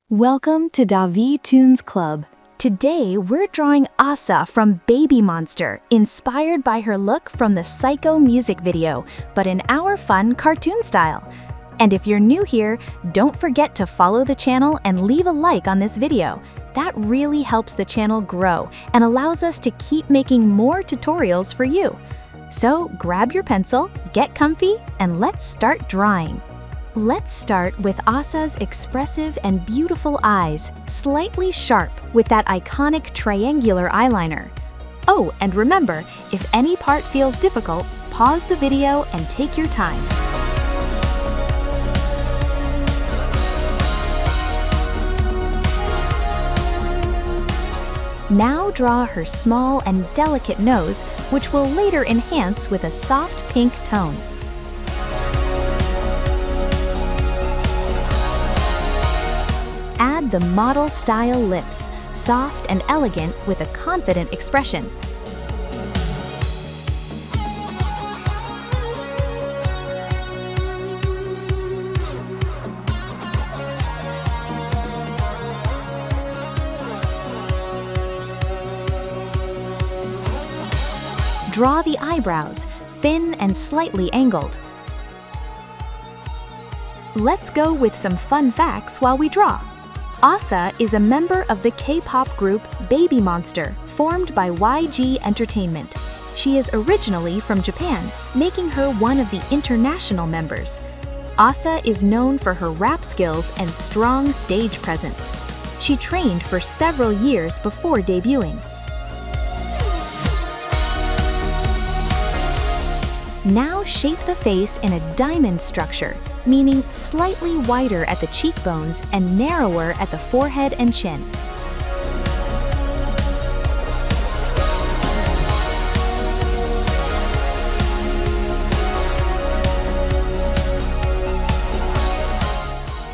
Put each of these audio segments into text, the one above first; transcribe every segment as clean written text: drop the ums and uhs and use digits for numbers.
Welcome to Davi Toons Club. Today we're drawing Asa from BABYMONSTER, inspired by her look from the Psycho music video, but in our fun cartoon style. And if you're new here, don't forget to follow the channel and leave a like on this video. That really helps the channel grow and allows us to keep making more tutorials for you. So grab your pencil, get comfy, and let's start drawing. Let's start with Asa's expressive and beautiful eyes, slightly sharp with that iconic triangular eyeliner. Oh, and remember, if any part feels difficult, pause the video and take your time. Now draw her small and delicate nose, which will later enhance with a soft pink tone. Add the model-style lips, soft and elegant with a confident expression. Draw the eyebrows, thin and slightly angled. Let's go with some fun facts while we draw. Asa is a member of the K-pop group BABYMONSTER, formed by YG Entertainment. She is originally from Japan, making her one of the international members. Asa is known for her rap skills and strong stage presence. She trained for several years before debuting. Now shape the face in a diamond structure, meaning slightly wider at the cheekbones and narrower at the forehead and chin.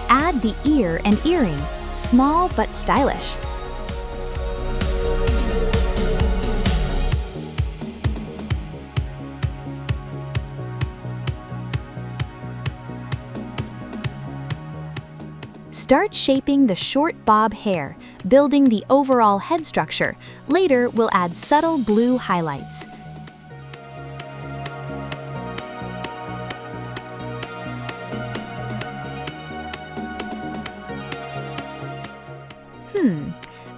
Add the ear and earring, small but stylish. Start shaping the short bob hair, building the overall head structure. Later, we'll add subtle blue highlights.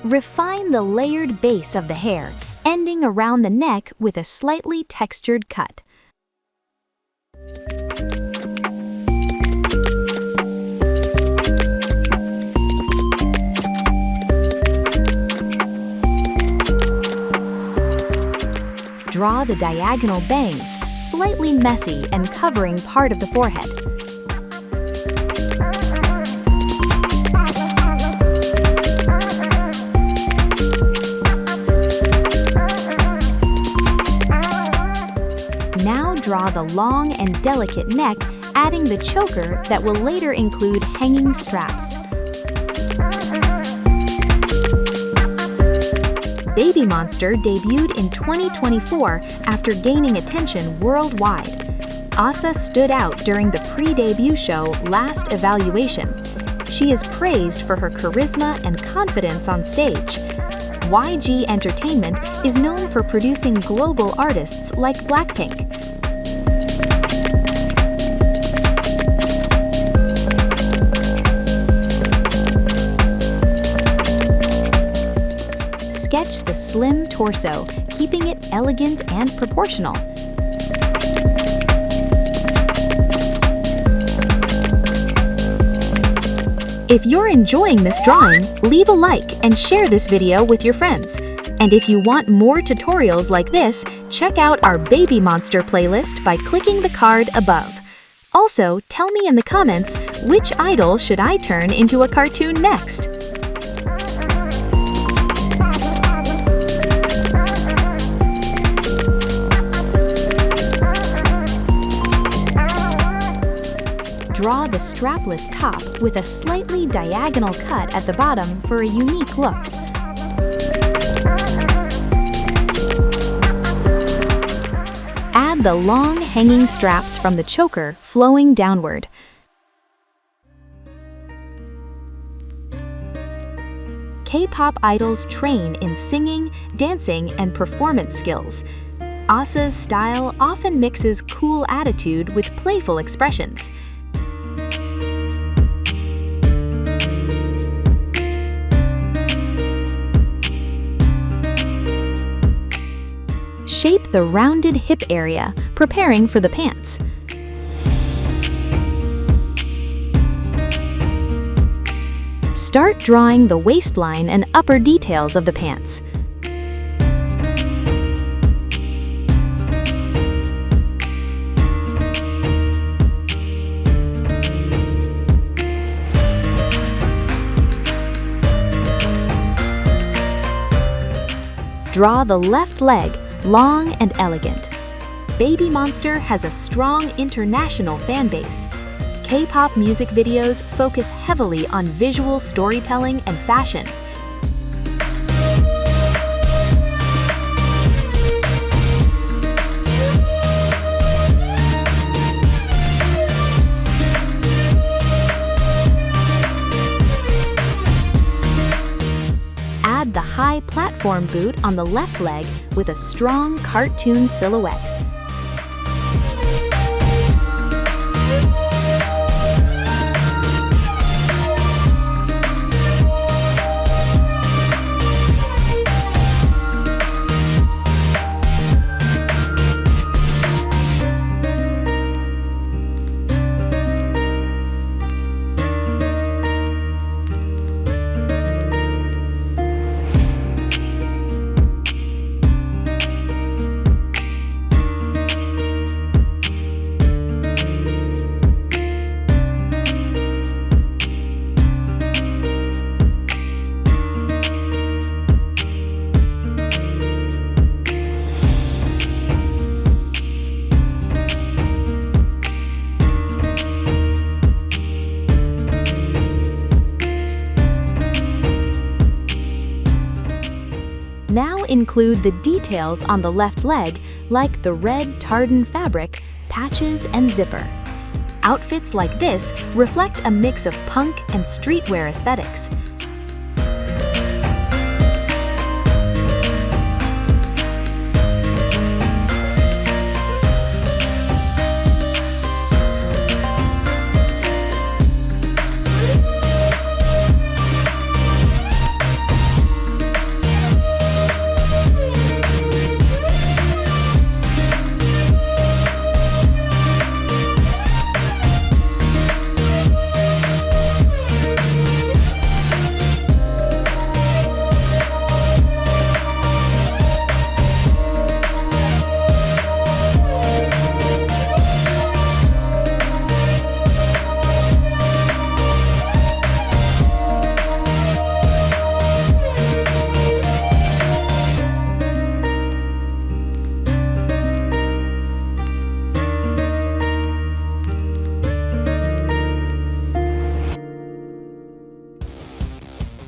Refine the layered base of the hair, ending around the neck with a slightly textured cut. Draw the diagonal bangs, slightly messy and covering part of the forehead. Now draw the long and delicate neck, adding the choker that will later include hanging straps. BABYMONSTER debuted in 2024 after gaining attention worldwide. Asa stood out during the pre-debut show Last Evaluation. She is praised for her charisma and confidence on stage. YG Entertainment is known for producing global artists like Blackpink. Sketch the slim torso, keeping it elegant and proportional. If you're enjoying this drawing, leave a like and share this video with your friends. And if you want more tutorials like this, check out our BABYMONSTER playlist by clicking the card above. Also, tell me in the comments, which idol should I turn into a cartoon next? Draw the strapless top with a slightly diagonal cut at the bottom for a unique look. Add the long hanging straps from the choker flowing downward. K-pop idols train in singing, dancing, and performance skills. Asa's style often mixes cool attitude with playful expressions. Shape the rounded hip area, preparing for the pants. Start drawing the waistline and upper details of the pants. Draw the left leg, long and elegant. BABYMONSTER has a strong international fan base. K-pop music videos focus heavily on visual storytelling and fashion. Add the high platform boot on the left leg with a strong cartoon silhouette. Now include the details on the left leg, like the red tartan fabric, patches, and zipper. Outfits like this reflect a mix of punk and streetwear aesthetics.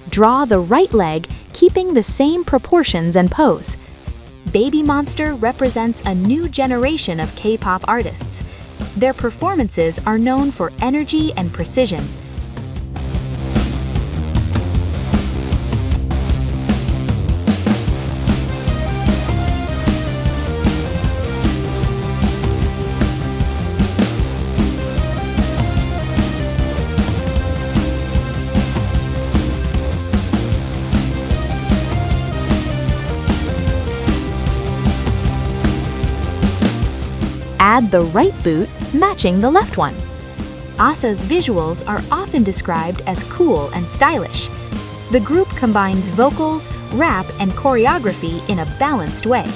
Draw the right leg, keeping the same proportions and pose. BABYMONSTER represents a new generation of K-pop artists. Their performances are known for energy and precision. Add the right boot, matching the left one. Asa's visuals are often described as cool and stylish. The group combines vocals, rap, and choreography in a balanced way.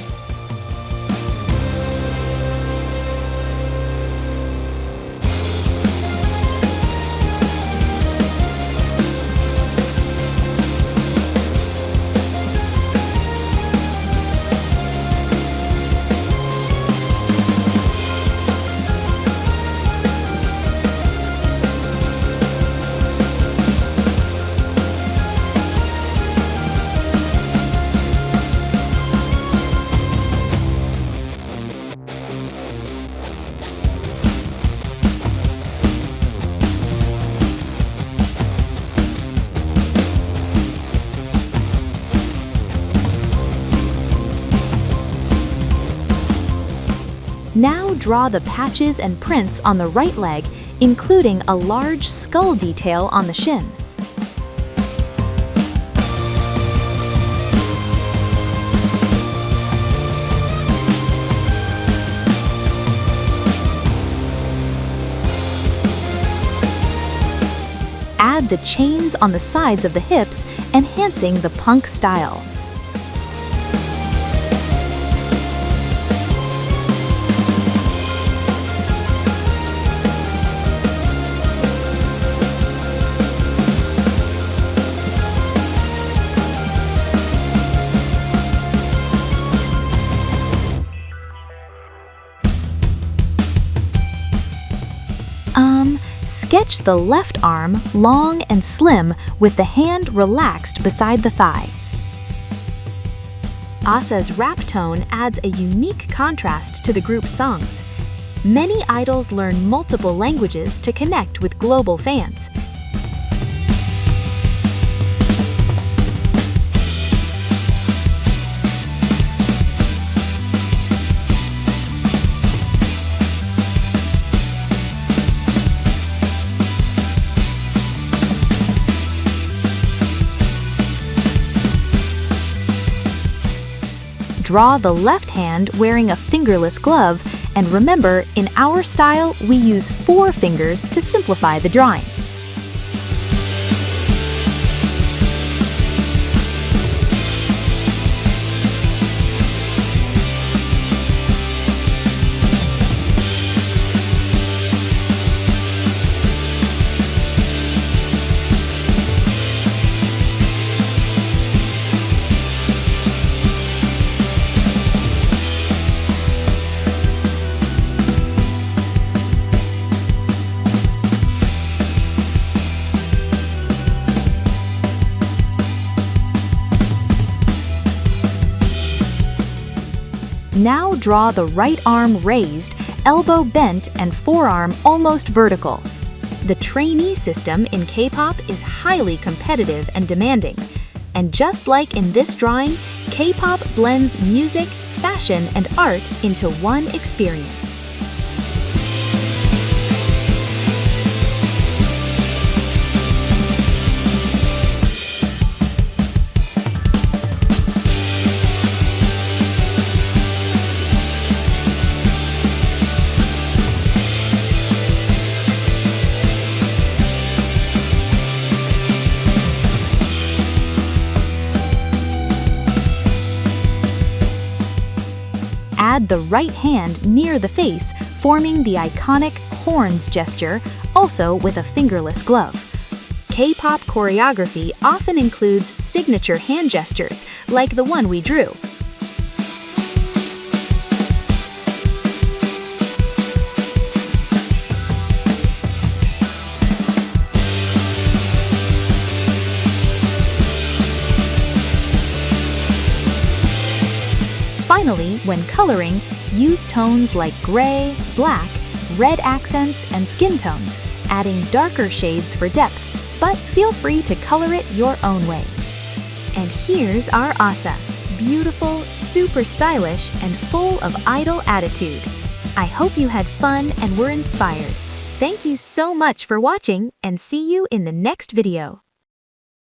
Now draw the patches and prints on the right leg, including a large skull detail on the shin. Add the chains on the sides of the hips, enhancing the punk style. Sketch the left arm long and slim with the hand relaxed beside the thigh. Asa's rap tone adds a unique contrast to the group's songs. Many idols learn multiple languages to connect with global fans. Draw the left hand wearing a fingerless glove, and remember, in our style, we use 4 fingers to simplify the drawing. Now draw the right arm raised, elbow bent, and forearm almost vertical. The trainee system in K-pop is highly competitive and demanding. And just like in this drawing, K-pop blends music, fashion, and art into one experience. Add the right hand near the face, forming the iconic horns gesture, also with a fingerless glove. K-pop choreography often includes signature hand gestures, like the one we drew. Finally, when coloring, use tones like gray, black, red accents, and skin tones, adding darker shades for depth, but feel free to color it your own way. And here's our Asa, beautiful, super stylish, and full of idol attitude. I hope you had fun and were inspired. Thank you so much for watching, and see you in the next video.